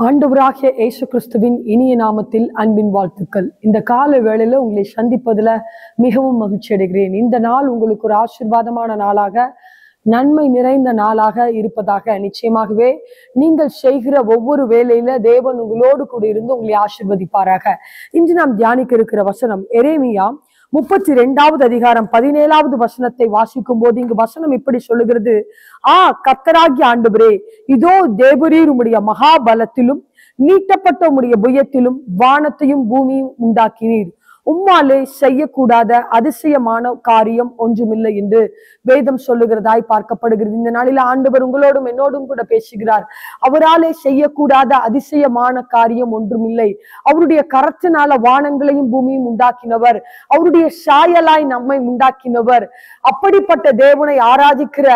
ஆண்டவராகிய இயேசு கிறிஸ்துவின் இனிய நாமத்தில் அன்பின் வாழ்த்துக்கள். இந்த கால வேளையில உங்களை சந்திப்பதுல மிகவும் மகிழ்ச்சி அடைகிறேன். இந்த நாள் உங்களுக்கு ஒரு ஆசீர்வாதமான நாளாக, நன்மை நிறைந்த நாளாக இருப்பதாக நிச்சயமாகவே நீங்கள் செய்கிற ஒவ்வொரு வேளையில தேவன் உங்களோடு கூட இருந்து உங்களை ஆசீர்வதிப்பாராக. இன்று நாம் தியானிக்க இருக்கிற வசனம் எரேமியா 32வது அதிகாரம் 17வது வசனத்தை வாசிக்கும் போது இங்கு வசனம் இப்படி சொல்லுகிறது: கர்த்தராகிய ஆண்டவரே, இதோ தேவரீர் உம்முடைய மகாபலத்திலும் நீட்டப்பட்ட உம்முடைய புயத்திலும் வானத்தையும் பூமியும் உண்டாக்கினீர். உம்மாலே செய்யக்கூடாத அதிசயமான காரியம் ஒன்றுமில்லை என்று வேதம் சொல்லுகிறதாய் பார்க்கப்படுகிறது. இந்த நாளில் ஆண்டவர் உங்களோடும் என்னோடும் கூட பேசுகிறார். அவராலே செய்யக்கூடாத அதிசயமான காரியம் ஒன்றுமில்லை. அவருடைய கரத்தினால வானங்களையும் பூமியும் உண்டாக்கினவர், அவருடைய சாயலாய் நம்மை உண்டாக்கினவர். அப்படிப்பட்ட தேவனை ஆராதிக்கிற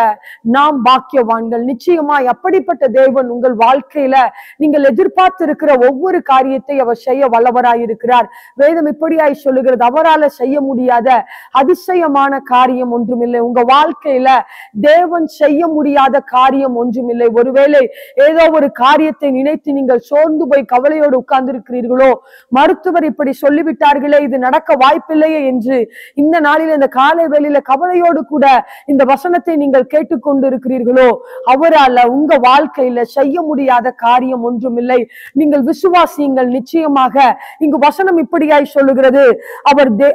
நாம் பாக்கியவான்கள். நிச்சயமாய் அப்படிப்பட்ட தேவன் உங்கள் வாழ்க்கையில நீங்கள் எதிர்பார்த்து இருக்கிற ஒவ்வொரு காரியத்தை அவர் செய்ய வல்லவராயிருக்கிறார். வேதம் இப்படியாய் சொல்லுகிறது: அவரால செய்ய முடியாத அதிசயமான காரியம் ஒன்றுமில்லை. உங்க வாழ்க்கையில தேவன் செய்ய முடியாத காரியம் ஒன்றுமில்லை. ஒருவேளை ஏதோ ஒரு காரியத்தை நினைத்து நீங்கள் சோர்ந்து போய் கவலையோடு உட்கார்ந்து இருக்கிறீர்களோ, மருத்துவர் இப்படி சொல்லிவிட்டார்களே, இது நடக்க வாய்ப்பில்லையே என்று இந்த நாளில் இந்த காலை வேளையில கவலையோடு கூட இந்த வசனத்தை நீங்கள் கேட்டுக்கொண்டு இருக்கிறீர்களோ, அவரால உங்க வாழ்க்கையில செய்ய முடியாத காரியம் ஒன்றுமில்லை. நீங்கள் விசுவாசியுங்கள். நிச்சயமாக இங்கு வசனம் இப்படியாய் சொல்லுகிறது: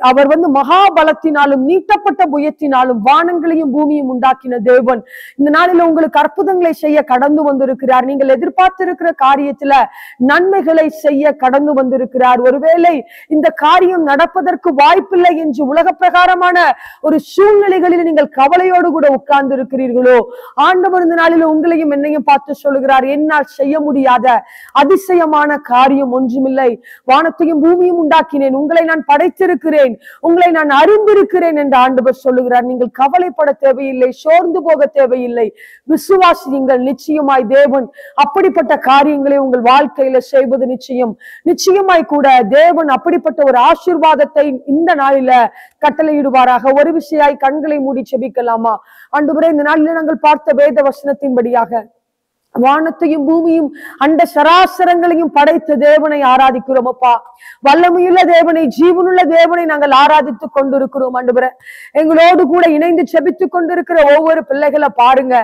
அவர் மகாபலத்தினாலும் நீட்டப்பட்ட புயத்தினாலும் வானங்களையும் பூமியும் உண்டாக்கின தேவன். இந்த நாளில் உங்களுக்கு அற்புதங்களை செய்ய கடந்து வந்திருக்கிறார். நீங்கள் எதிர்பார்த்திருக்கிற காரியத்துல நன்மைகளை செய்ய கடந்து வந்திருக்கிறார். ஒருவேளை இந்த காரியம் நடப்பதற்கு வாய்ப்பில்லை என்று உலக பிரகாரமான ஒரு சூழ்நிலைகளில் நீங்கள் கவலையோடு கூட உட்கார்ந்து இருக்கிறீர்களோ, ஆண்டவர் இந்த நாளில் உங்களையும் என்னையும் பார்த்து சொல்லுகிறார்: என்னால் செய்ய முடியாத அதிசயமான காரியம் ஒன்றுமில்லை. வானத்தையும் பூமியும் உண்டாக்கினேன், உங்களை நான் படைத்திருக்கிறேன், உங்களை நான் அறிந்திருக்கிறேன் என்று ஆண்டவர் சொல்லுகிறார். நீங்கள் கவலைப்பட தேவையில்லை, சோர்ந்து போக தேவையில்லை. விசுவாசியுங்கள். நிச்சயமாய் தேவன் அப்படிப்பட்ட காரியங்களை உங்கள் வாழ்க்கையில செய்வது நிச்சயம். நிச்சயமாய் கூட தேவன் அப்படிப்பட்ட ஒரு ஆசீர்வாதத்தை இந்த நாளில கட்டளையிடுவாராக. ஒரு விஷயாய் கண்களை மூடி செபிக்கலாமா? ஆண்டவரே, இந்த நாளில நாங்கள் பார்த்த வேத வசனத்தின்படியாக வானத்தையும் பூமியும் அண்ட சராசரங்களையும் படைத்த தேவனை ஆராதிக்கிறோம் அப்பா. வல்லமையுள்ள தேவனை, ஜீவனுள்ள தேவனை நாங்கள் ஆராதித்துக் கொண்டிருக்கிறோம். ஆண்டவரே, எங்களோடு கூட இணைந்து செபித்துக் கொண்டிருக்கிற ஒவ்வொரு பிள்ளைகளை பாருங்க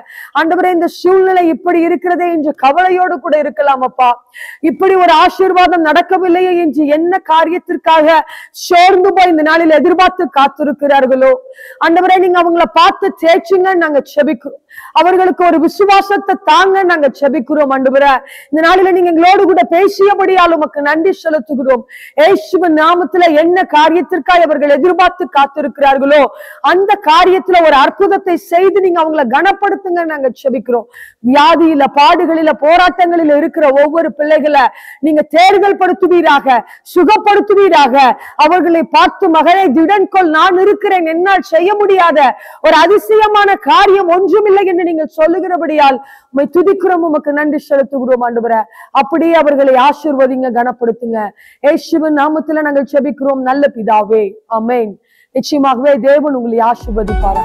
ஆண்டவரே. இந்த சூழ்நிலை இப்படி இருக்கிறதே என்று கவலையோடு கூட இருக்கலாம் அப்பா. இப்படி ஒரு ஆசீர்வாதம் நடக்கவில்லையே என்று என்ன காரியத்திற்காக சோர்ந்து போய் இந்த நாளில் எதிர்பார்த்து காத்திருக்கிறார்களோ, ஆண்டவரே, நீங்க அவங்கள பார்த்து தேய்ச்சுங்க நாங்க செபிக்கிறோம். அவர்களுக்கு ஒரு விசுவாசத்தை தாங்க நாங்க செபிக்கிறோம். ஆண்டவரே, இந்த நாளில நீங்க எங்களோடு கூட பேசியபடியால் உமக்கு நன்றி செலுத்துகிறோம். இயேசுவின் நாமத்துல என்ன காரியத்திற்காக அவர்கள் எதிர்பார்த்து காத்திருக்கிறார்களோ அந்த காரியத்துல ஒரு அற்புதத்தை செய்து நீங்க அவங்களை கனப்படுத்துங்க நாங்க செபிக்கிறோம். வியாதியில, பாடுகளில, போராட்டங்களில இருக்கிற ஒவ்வொரு பிள்ளைகளை நீங்க தேர்தல் படுத்துவீராக, சுகப்படுத்துவீராக. அவர்களை பார்த்து, மகனே திடன் கொள், நான் இருக்கிறேன், என்னால் செய்ய முடியாத ஒரு அதிசயமான காரியம் ஒன்றுமில்லை என்று நீங்கள் சொல்லுகிறபடியால் உம்மை துதிக்கிறோம், உமக்கு நன்றி செலுத்துகிறோம். ஆண்டவரே, அப்படியே அவர்களை ஆசீர்வதிங்க, கனப்படுத்துங்க. இயேசுவின் நாமத்துல நாங்கள் ஜெபிக்கிறோம் நல்ல பிதாவே, ஆமென். நிச்சயமாகவே தேவன் உங்களை ஆசீர்வதிப்பார்.